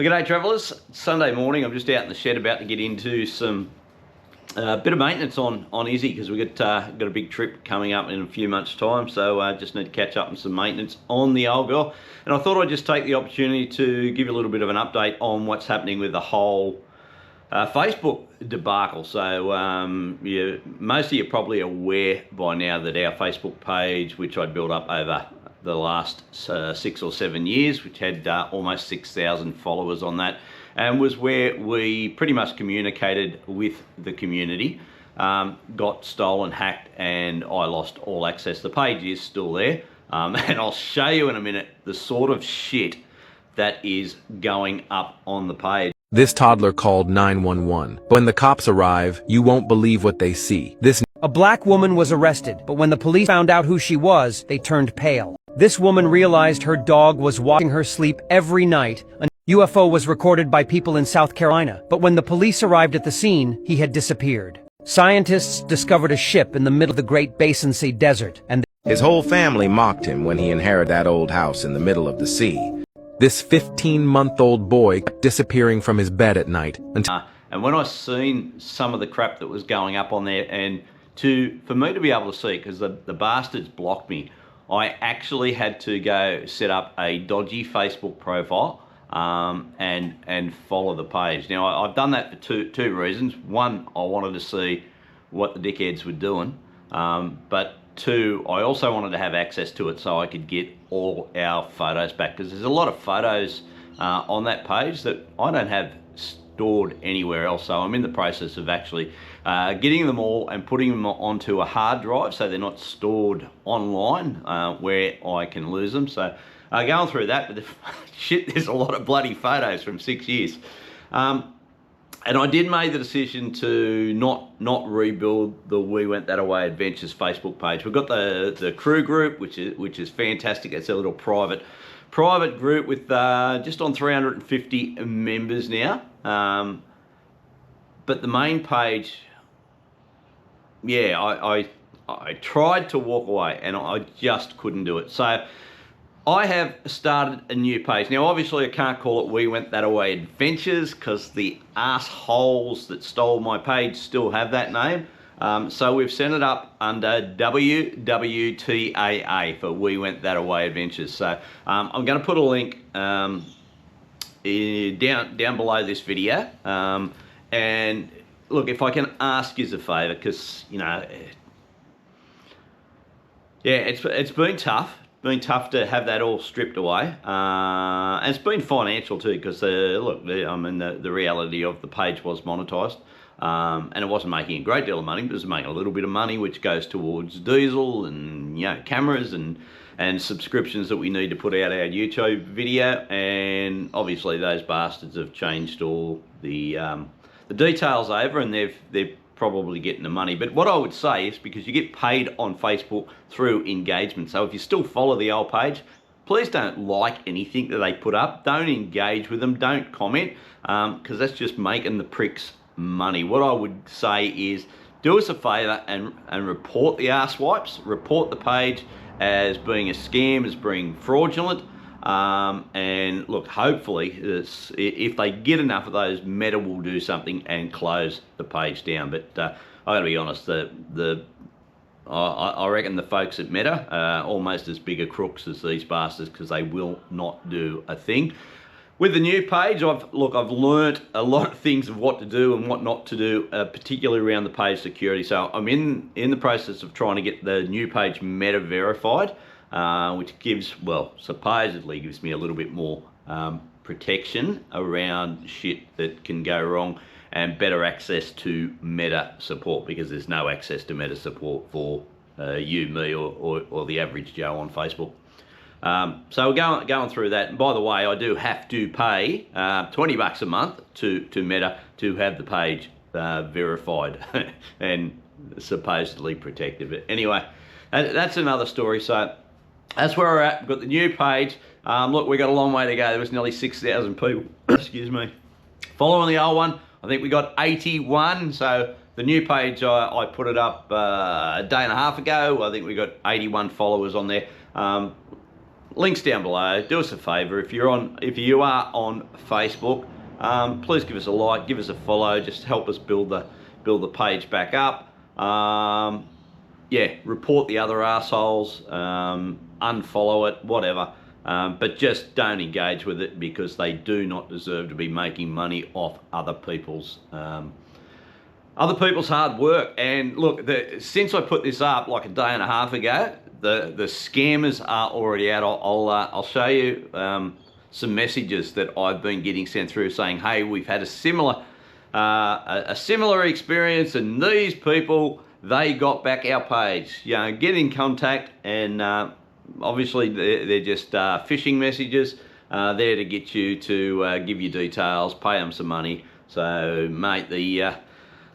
G'day travellers, Sunday morning. I'm just out in the shed about to get into some bit of maintenance on Izzy because we've got a big trip coming up in a few months' time, so just need to catch up on some maintenance on the old girl. And I thought I'd just take the opportunity to give you a little bit of an update on what's happening with the whole Facebook debacle. So most of you are probably aware by now that our Facebook page, which I built up over the last 6 or 7 years, which had almost 6,000 followers on that, and was where we pretty much communicated with the community, got stolen, hacked, and I lost all access. The page is still there, and I'll show you in a minute the sort of shit that is going up on the page. This toddler called 911. When the cops arrive, you won't believe what they see. A black woman was arrested, but when the police found out who she was, they turned pale. This woman realized her dog was watching her sleep every night. A UFO was recorded by people in South Carolina, but when the police arrived at the scene, he had disappeared. Scientists discovered a ship in the middle of the Great Basin Sea Desert, and his whole family mocked him when he inherited that old house in the middle of the sea. This 15-month-old boy kept disappearing from his bed at night until... And when I seen some of the crap that was going up on there, and for me to be able to see, because the bastards blocked me, I actually had to go set up a dodgy Facebook profile and follow the page. Now, I've done that for two reasons. One, I wanted to see what the dickheads were doing, but two, I also wanted to have access to it so I could get all our photos back, because there's a lot of photos on that page that I don't have stored anywhere else. So I'm in the process of actually getting them all and putting them onto a hard drive so they're not stored online where I can lose them. So going through that, but shit, there's a lot of bloody photos from 6 years. And I did make the decision to not rebuild the We Went That Away Adventures Facebook page. We've got the crew group, which is fantastic. It's a little private group with just on 350 members now. But the main page, yeah, I tried to walk away and I just couldn't do it. So I have started a new page. Now, obviously, I can't call it We Went That Away Adventures because the assholes that stole my page still have that name. So we've sent it up under WWTAA for We Went That Away Adventures. So I'm going to put a link down below this video. And look, if I can ask you a favour, because, you know, yeah, it's been tough. Been tough to have that all stripped away, and it's been financial too, because look, I mean, the reality of the page was monetised, and it wasn't making a great deal of money, but it was making a little bit of money, which goes towards diesel and, you know, cameras and subscriptions that we need to put out our YouTube video. And obviously those bastards have changed all the details over, and they're probably getting the money. But what I would say is, because you get paid on Facebook through engagement, so if you still follow the old page, please don't like anything that they put up, don't engage with them, don't comment, because that's just making the pricks money. What I would say is, do us a favour and report the arse-wipes, report the page as being a scam, as being fraudulent. And look, hopefully, if they get enough of those, Meta will do something and close the page down. But I gotta be honest, I reckon the folks at Meta are almost as big a crooks as these bastards, because they will not do a thing. With the new page, I've learnt a lot of things of what to do and what not to do, particularly around the page security. So I'm in the process of trying to get the new page Meta verified, which supposedly gives me a little bit more protection around shit that can go wrong, and better access to Meta support, because there's no access to Meta support for you, me, or the average Joe on Facebook. So we're going through that. And by the way, I do have to pay $20 a month to Meta to have the page verified and supposedly protected. But anyway, that's another story. So that's where we're at. We've got the new page. Look, we've got a long way to go. There was nearly 6,000 people, excuse me, following the old one. I think we got 81. So the new page, I put it up a day and a half ago. I think we got 81 followers on there. links down below. Do us a favour, if you are on Facebook, please give us a like, give us a follow, just help us build the page back up. Yeah, report the other assholes, unfollow it, whatever. But just don't engage with it, because they do not deserve to be making money off other people's hard work. And look, since I put this up like a day and a half ago, the scammers are already out. I'll show you some messages that I've been getting sent through saying, hey, we've had a similar experience, and these people, they got back our page. You know, get in contact, and obviously they're just phishing messages there to get you to give you details, pay them some money. So mate, the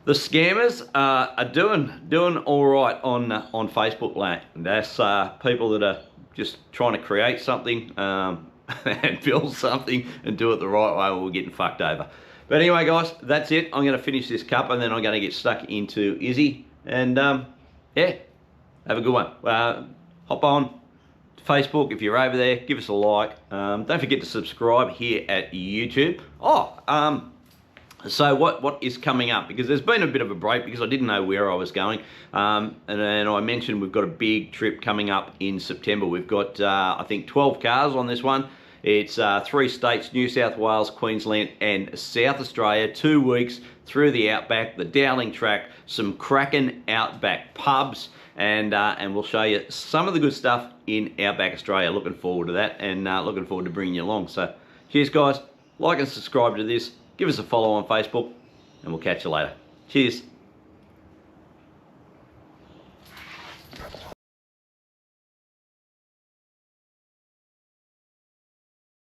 scammers are doing all right on Facebook land. That's people that are just trying to create something and build something and do it the right way, or we're getting fucked over. But anyway, guys, that's it. I'm going to finish this cup, and then I'm going to get stuck into Izzy. And yeah, have a good one. Hop on Facebook if you're over there. Give us a like. Don't forget to subscribe here at YouTube. So what is coming up? Because there's been a bit of a break because I didn't know where I was going. And then I mentioned we've got a big trip coming up in September. We've got, I think, 12 cars on this one. It's 3 states, New South Wales, Queensland and South Australia. 2 weeks through the Outback, the Dowling Track, some cracking Outback pubs, and we'll show you some of the good stuff in Outback Australia. Looking forward to that, and looking forward to bringing you along. So cheers, guys. Like and subscribe to this. Give us a follow on Facebook, and we'll catch you later. Cheers.